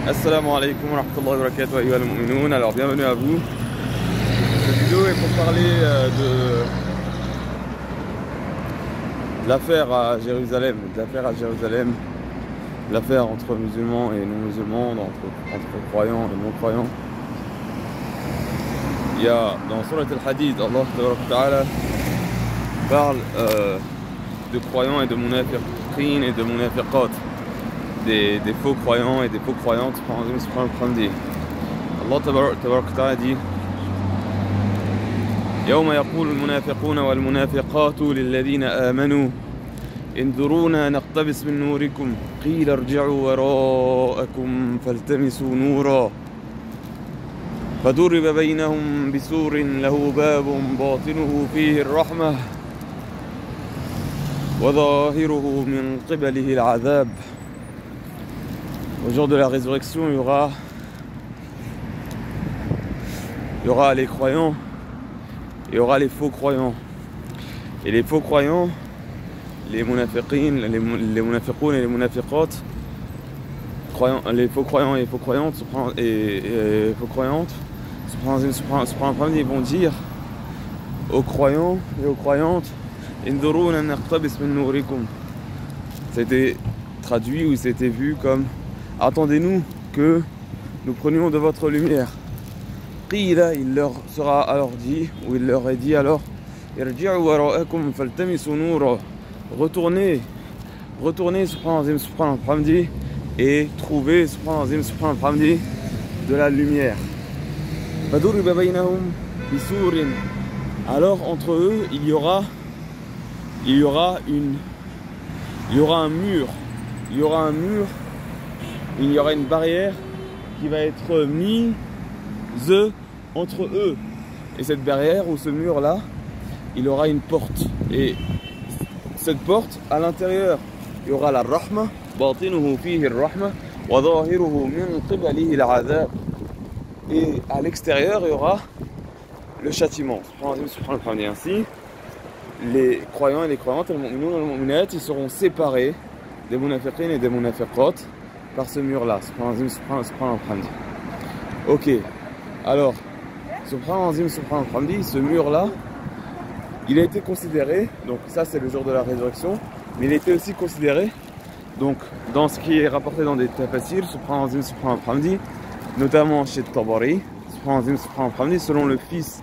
Assalamu alaikum wa rahmatullahi wa barakatuh ayyuha al-mu'minun. Alors bienvenue à vous. Cette vidéo est pour parler de l'affaire à Jérusalem, l'affaire entre musulmans et non-musulmans, entre croyants et non-croyants. Il y a dans Surat al-Hadid, Allah parle de croyants et de munafiqin et de munafiqat, des faux croyants et des faux croyantes. Allah Ta'ala dit يوم يقول المنافقون والمنافقات للذين آمنوا انظرونا نقتبس من نوركم قيل ارجعوا وراءكم فالتمسوا نورا فضرب بينهم بسور له باب باطنه فيه الرحمة وظاهره من قبله العذاب. Au jour de la résurrection, il y aura les croyants, il y aura les faux croyants. Et les faux croyants, les munafiqin, les munafiqoun et les munafiqat, les faux croyants et les faux croyantes, ils vont dire aux croyants et aux croyantes, Induruna naqtabis min nurikum. C'était traduit ou c'était vu comme attendez-nous que nous prenions de votre lumière. Qila, il leur sera alors dit, ou il leur est dit alors, irji'u wara'akum faltamisu nura. Retournez, subhanallah hamdi, et trouvez, subhanallah hamdi, de la lumière. Faduriba baynahum bisurin. Alors entre eux, il y aura un mur, il y aura une barrière qui va être mise entre eux. Et cette barrière ou ce mur là, il aura une porte. Et cette porte, à l'intérieur, il y aura la rahma, batinuhu fihi rahma, wa zahiruhu min qibalihi al-azab. Et à l'extérieur, il y aura le châtiment. Ainsi, les croyants et les croyantes, les mu'minun et les mu'minat, ils seront séparés des munafiqin et des munafiqat par ce mur-là. Ok, alors, ce mur-là, il a été considéré, donc ça c'est le jour de la résurrection, mais il a été aussi considéré, donc dans ce qui est rapporté dans des tafsir, notamment chez Tabari, selon le fils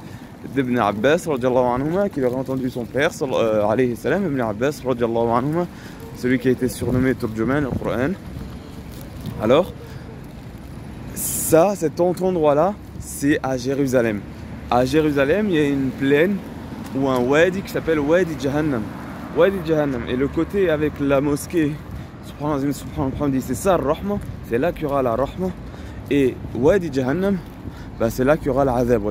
d'Ibn Abbas, qui aurait entendu son père, alayhi salam, Ibn Abbas, celui qui a été surnommé Turjuman au Coran. Alors, cet endroit-là, c'est à Jérusalem. À Jérusalem, il y a une plaine ou un wadi qui s'appelle Wadi Jahannam. Wadi Jahannam. Et le côté avec la mosquée, c'est ça, Rahma, c'est là qu'il y aura la Rahma. Et Wadi Jahannam, bah, c'est là qu'il y aura l'Azab.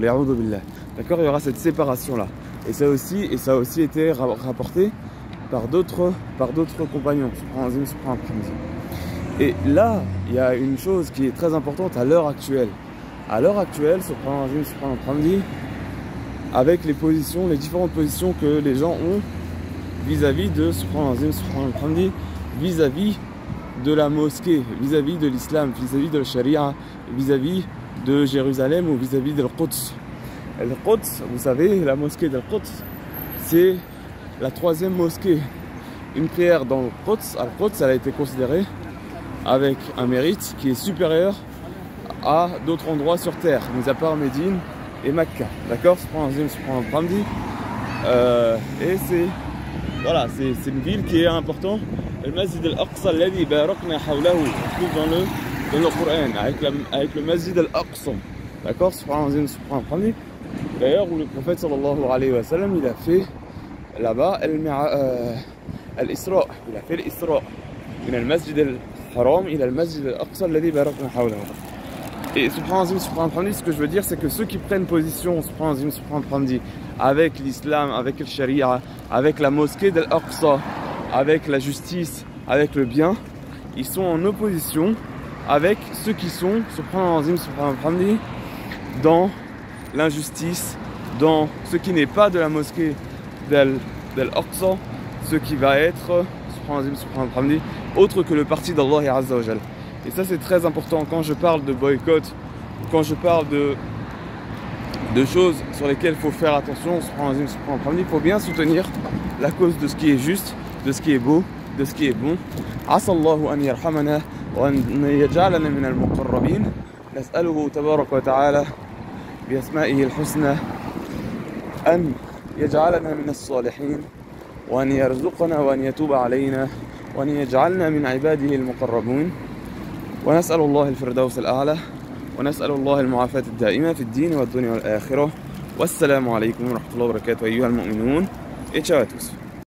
D'accord, il y aura cette séparation-là. Et ça a aussi été rapporté par d'autres compagnons. Et là, il y a une chose qui est très importante à l'heure actuelle. À l'heure actuelle, avec les différentes positions que les gens ont vis-à-vis de vis-à-vis de la mosquée, vis-à-vis de l'islam, vis-à-vis de la charia, vis-à-vis de Jérusalem ou vis-à-vis de l'Quds. Al-Quds, vous savez, la mosquée d'Al-Quds, c'est la 3e mosquée. Une prière dans le Quds, Al-Quds, elle a été considérée avec un mérite qui est supérieur à d'autres endroits sur terre, mis à part Médine et Mecca. D'accord, et c'est une ville qui est importante. Le Masjid al-Aqsa alladhi barakna hawlahu, on trouve dans le Coran avec le Masjid al-Aqsa. D'accord, d'ailleurs où le prophète sallallahu alayhi wa sallam, il a fait là-bas al-Isra, il a fait l'Isra min al-Masjid al-Haram ila al-Masjid al-Aqsa alladhi barakna hawlahu. Et subhanallah, ce que je veux dire, c'est que ceux qui prennent position avec l'islam, avec le sharia, avec la mosquée d'Al-Aqsa, avec la justice, avec le bien, ils sont en opposition avec ceux qui sont dans l'injustice, dans ce qui n'est pas de la mosquée d'Al-Aqsa, ce qui va être autre que le parti d'Allah Azza wa Jal. Et ça c'est très important quand je parle de boycott, quand je parle de choses sur lesquelles il faut faire attention. Il faut bien soutenir la cause de ce qui est juste, de ce qui est beau, de ce qui est bon. Asallahu an yarhamana wa an yaj'alana min al-muqarrabin. Nas'aluhu tabarak wa ta'ala bi asma'ihi al-husna an yaj'alana min as-salihin wa an yarzuqana wa an yatuba alayna wa an yaj'alna min 'ibadihi al-muqarrabin. ونسأل الله الفردوس الأعلى ونسأل الله المعافاة الدائمة في الدين والدنيا والآخرة. والسلام عليكم ورحمة الله وبركاته أيها المؤمنون. Et ciao à tous.